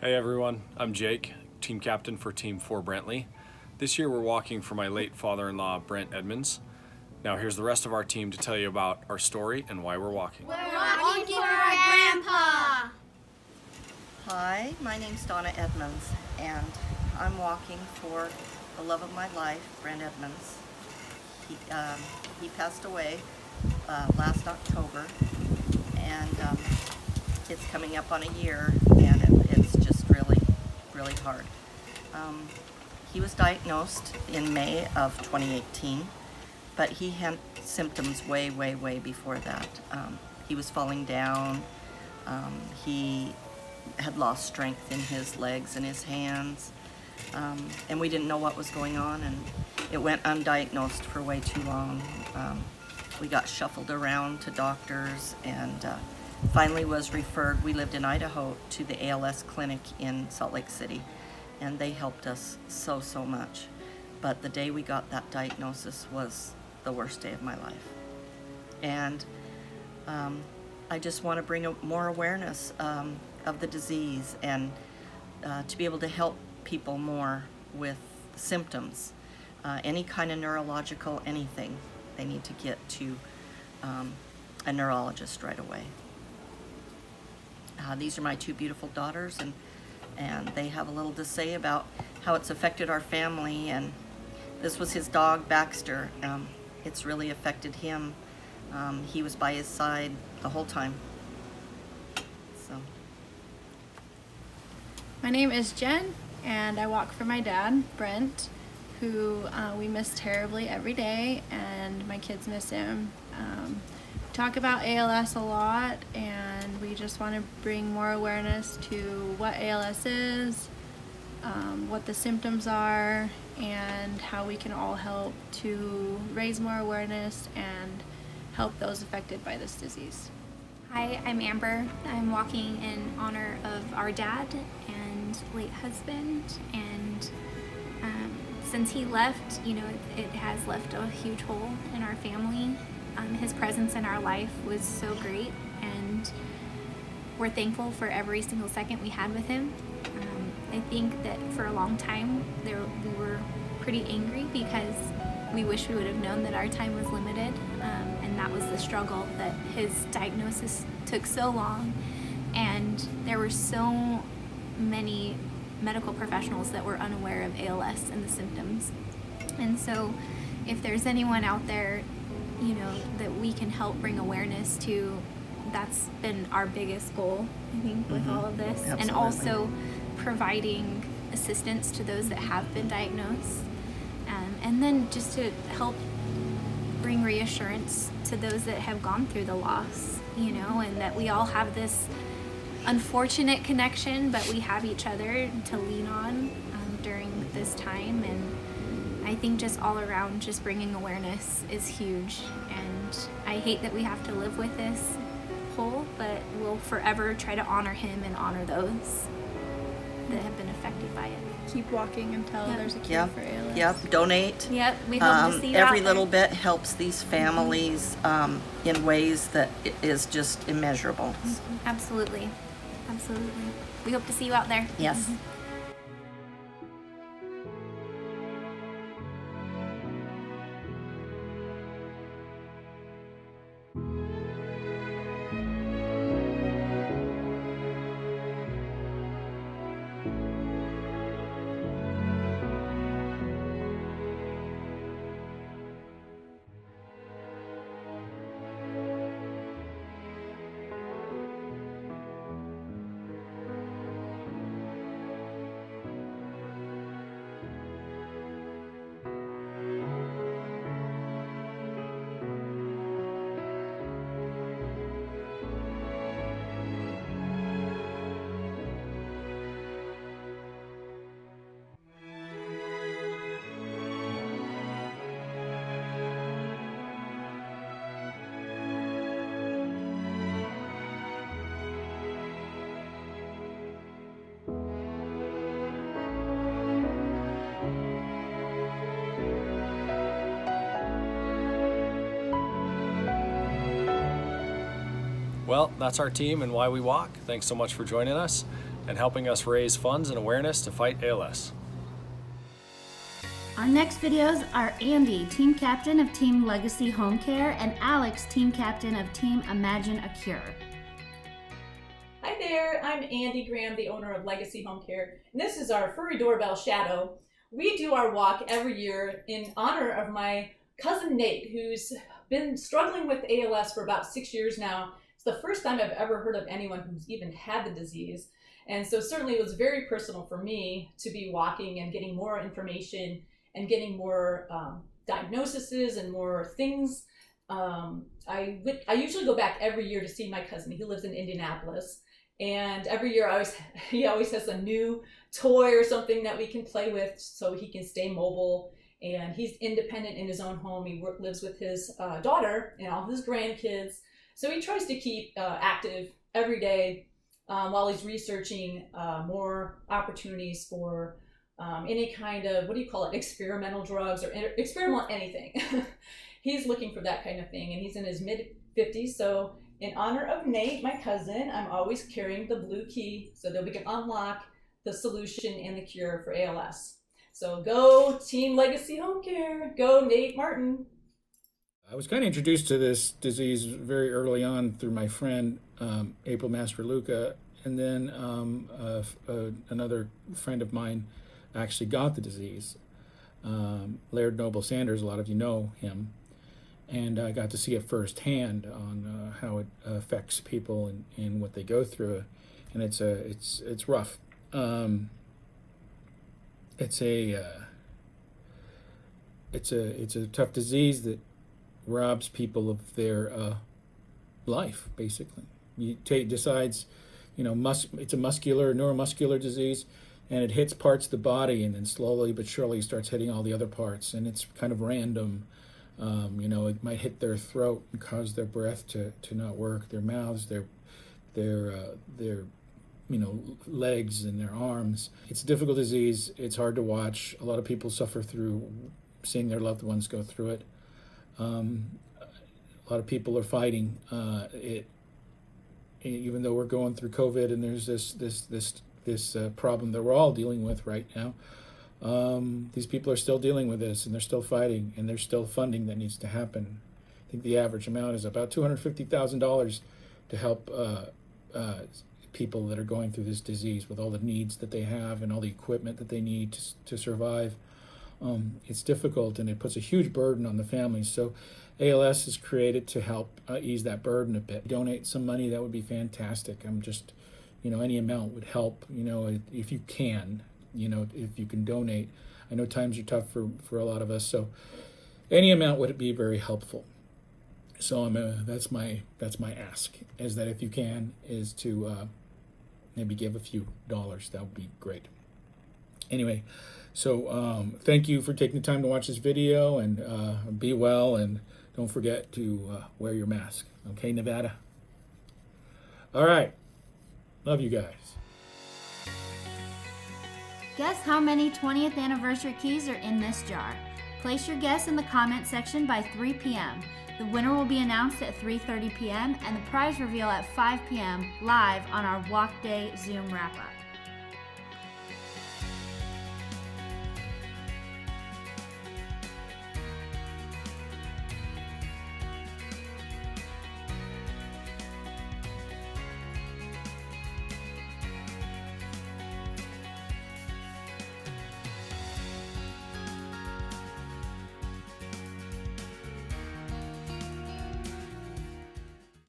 Hey everyone, I'm Jake, team captain for Team 4 Brentley. This year we're walking for my late father-in-law, Brent Edmonds. Now here's the rest of our team to tell you about our story and why we're walking. We're walking for our grandpa! Hi, my name's Donna Edmonds, and I'm walking for the love of my life, Brent Edmonds. He passed away last October, and it's coming up on a year, and it's just really hard. He was diagnosed in May of 2018, but he had symptoms way before that. He was falling down. He had lost strength in his legs and his hands, and we didn't know what was going on, and it went undiagnosed for way too long. We got shuffled around to doctors, and finally was referred. We lived in Idaho, to the ALS clinic in Salt Lake City, and they helped us so much. But the day we got that diagnosis was the worst day of my life. And I just want to bring more awareness of the disease, and to be able to help people more with symptoms, any kind of neurological anything. They need to get to a neurologist right away. These are my two beautiful daughters, and they have a little to say about how it's affected our family. And this was his dog, Baxter. It's really affected him. He was by his side the whole time. So. My name is Jen, and I walk for my dad, Brent, who we miss terribly every day, and my kids miss him. Talk about ALS a lot, and we just want to bring more awareness to what ALS is, what the symptoms are, and how we can all help to raise more awareness and help those affected by this disease. Hi, I'm Amber. I'm walking in honor of our dad and late husband, and since he left, it has left a huge hole in our family. His presence in our life was so great, and we're thankful for every single second we had with him. I think that for a long time we were pretty angry because we wish we would have known that our time was limited, and that was the struggle, that his diagnosis took so long, and there were so many medical professionals that were unaware of ALS and the symptoms. And so if there's anyone out there that we can help bring awareness to, that's been our biggest goal, I think, with all of this. Absolutely. And also providing assistance to those that have been diagnosed, and then just to help bring reassurance to those that have gone through the loss, and that we all have this unfortunate connection, but we have each other to lean on during this time. And I think just all around, just bringing awareness is huge. And I hate that we have to live with this hole, but we'll forever try to honor him and honor those that have been affected by it. Keep walking until there's a cure for ALS. Yep, donate. Yep, we hope to see you every out little there. bit helps these families in ways that is just immeasurable. Absolutely. We hope to see you out there. Yes. Well, that's our team and why we walk. Thanks so much for joining us. and helping us raise funds and awareness to fight ALS. Our next videos are Andy, team captain of Team Legacy Home Care, and Alex, team captain of Team IMAGINEaCURE. Hi there, I'm Andy Graham, the owner of Legacy Home Care, and this is our furry doorbell Shadow. We do our walk every year in honor of my cousin Nate, who's been struggling with ALS for about 6 years now. It's the first time I've ever heard of anyone who's even had the disease. And so certainly it was very personal for me to be walking and getting more information and getting more diagnoses and more things. I usually go back every year to see my cousin. He lives in Indianapolis. And every year he always has a new toy or something that we can play with so he can stay mobile. And he's independent in his own home. He lives with his daughter and all of his grandkids. So he tries to keep active every day while he's researching more opportunities for any kind of, what do you call it, experimental drugs or experimental anything. He's looking for that kind of thing, and he's in his mid-50s. So in honor of Nate, my cousin, I'm always carrying the blue key so that we can unlock the solution and the cure for ALS. So go Team Legacy Home Care, go Nate Martin. I was kind of introduced to this disease very early on through my friend April Mastroluca, and then another friend of mine actually got the disease. Laird Noble Sanders, a lot of you know him, and I got to see it firsthand on how it affects people and what they go through, and it's rough. It's a tough disease that robs people of their life, basically. Decides, it's a neuromuscular disease, and it hits parts of the body, and then slowly but surely starts hitting all the other parts, and it's kind of random. It might hit their throat and cause their breath to not work, their mouths, their legs and their arms. It's a difficult disease. It's hard to watch. A lot of people suffer through seeing their loved ones go through it. A lot of people are fighting it, even though we're going through COVID and there's this problem that we're all dealing with right now. These people are still dealing with this, and they're still fighting, and there's still funding that needs to happen. I think the average amount is about $250,000 to help people that are going through this disease with all the needs that they have and all the equipment that they need to survive. It's difficult, and it puts a huge burden on the families. So ALS is created to help ease that burden a bit. Donate some money, that would be fantastic. I'm just, any amount would help, if you can, if you can donate. I know times are tough for a lot of us, so any amount would be very helpful. So that's my ask, is that if you can, is to maybe give a few dollars. That would be great. Anyway, so thank you for taking the time to watch this video, and be well, and don't forget to wear your mask. Okay, Nevada? All right. Love you guys. Guess how many 20th anniversary keys are in this jar? Place your guess in the comment section by 3 p.m. The winner will be announced at 3:30 p.m. and the prize reveal at 5 p.m. live on our Walk Day Zoom wrap-up.